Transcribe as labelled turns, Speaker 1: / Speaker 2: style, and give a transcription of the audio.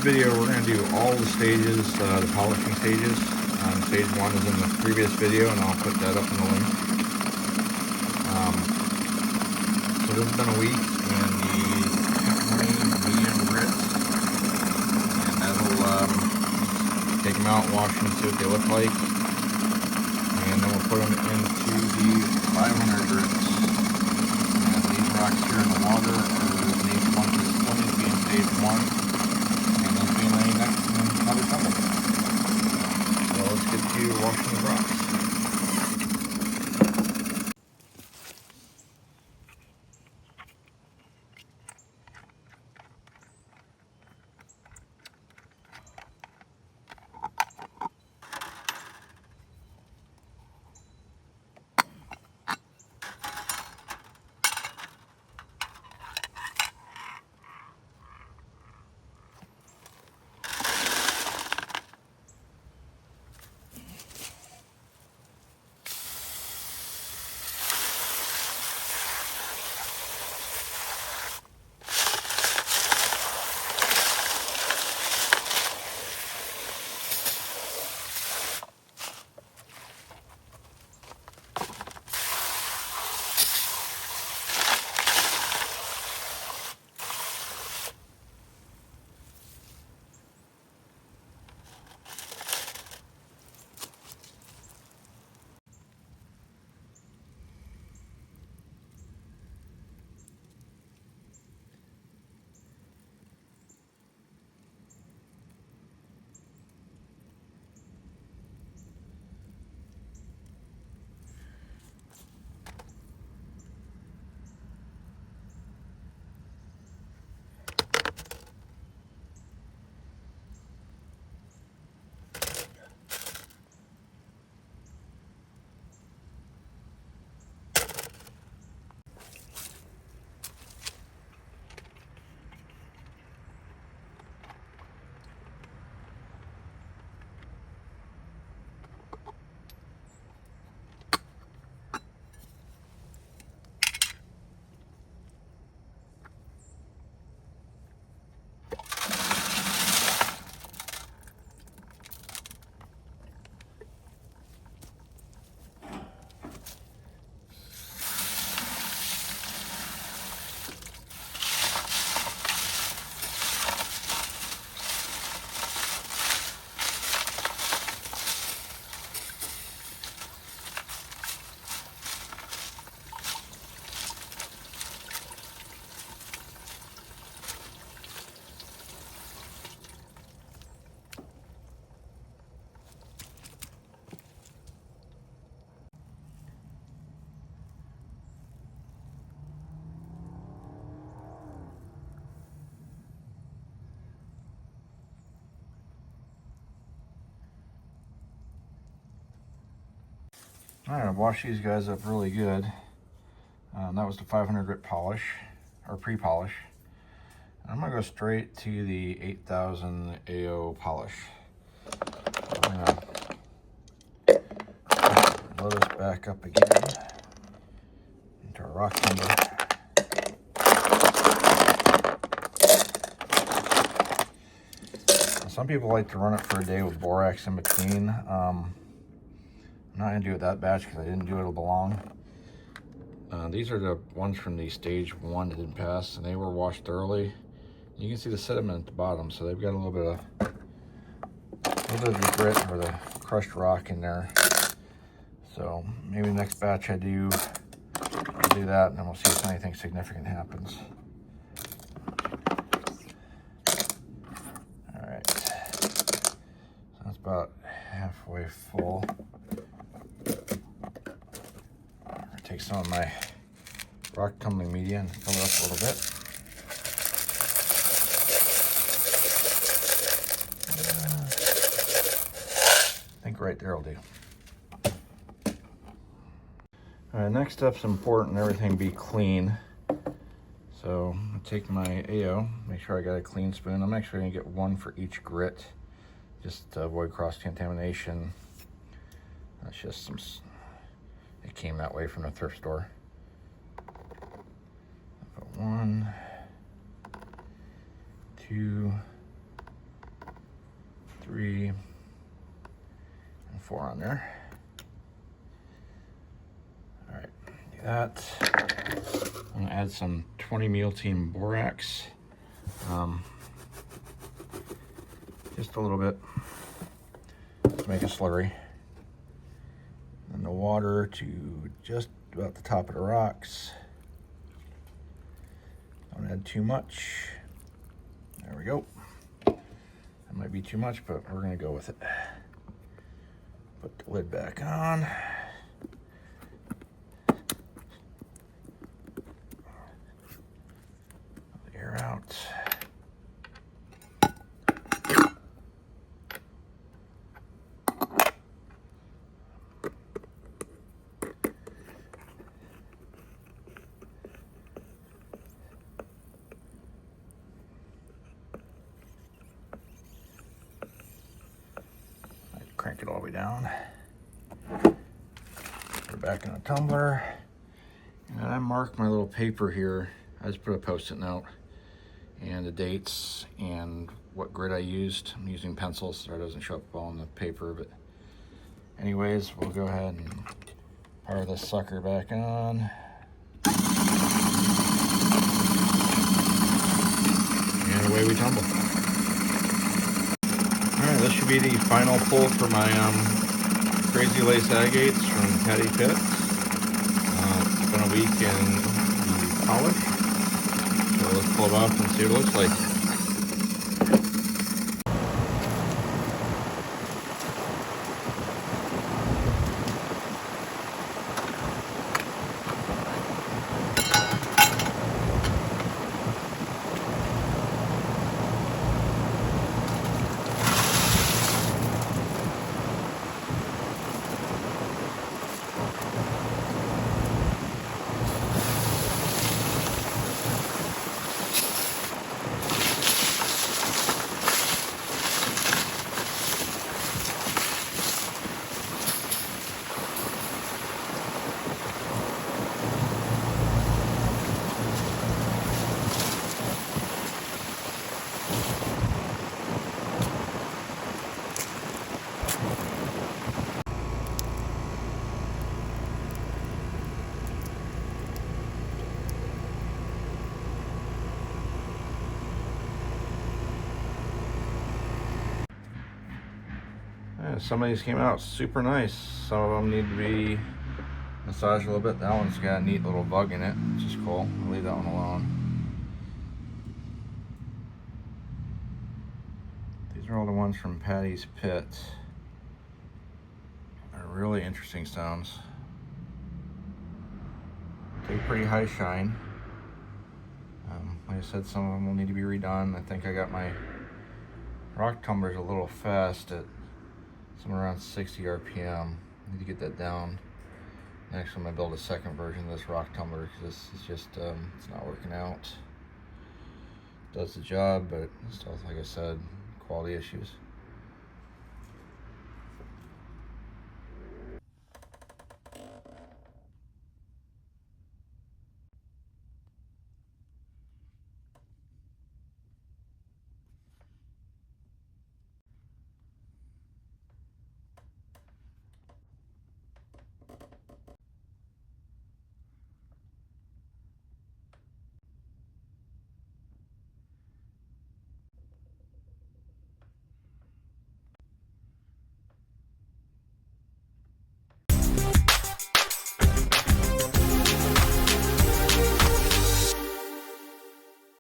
Speaker 1: video, we're going to do all the stages, the polishing stages. Stage 1 is in the previous video, and I'll put that up in the link. So this has been a week in the Pit Quarry medium grits, and that'll take them out, wash them, see what they look like, and then we'll put them into the 500 grits. And these rocks here in the water are these ones that still need to be in stage 1. Another tumble. So let's get to washing the rocks. Alright, I've washed these guys up really good. That was the 500 grit polish, or pre-polish. I'm going to go straight to the 8000 AO polish. I'm going to load this back up again into our rock tumbler. Some people like to run it for a day with borax in between. I'm not going to do it that batch because I didn't do it long. These are the ones from the stage 1 that didn't pass, and they were washed thoroughly. You can see the sediment at the bottom, so they've got a little bit of the grit or the crushed rock in there. So maybe the next batch I do that, and then we'll see if anything significant happens. All right, so that's about halfway full. Take some of my rock tumbling media and fill it up a little bit. I think right there will do. All right, next step's important, everything be clean. So I take my AO, make sure I got a clean spoon. I'm actually gonna get one for each grit, just to avoid cross-contamination. That's just some, it came that way from the thrift store. Put 1, 2, 3 and 4 on there. All right, do that. I'm gonna add some 20 meal team borax. Just a little bit to make a slurry. And the water to just about the top of the rocks. Don't add too much. There we go. That might be too much, but we're gonna go with it. Put the lid back on. The air out. Crank it all the way down. Put it back in a tumbler. And I marked my little paper here. I just put a Post-it note and the dates and what grid I used. I'm using pencils so it doesn't show up all on the paper, but anyways, we'll go ahead and power this sucker back on. And away we tumble. Alright, this should be the final pull for my Crazy Lace Agates from Patty Pit. It's been a week in the polish, so let's pull it off and see what it looks like. Yeah, some of these came out super nice. Some of them need to be massaged a little bit. That one's got a neat little bug in it, which is cool. I'll leave that one alone. These are all the ones from Patty's Pit. They're really interesting stones. Take pretty high shine. Like I said, some of them will need to be redone. I think I got my rock tumblers a little fast at somewhere around 60 RPM. I need to get that down. Next, I'm gonna build a second version of this rock tumbler because this is just, it's not working out. Does the job, but still, like I said, quality issues.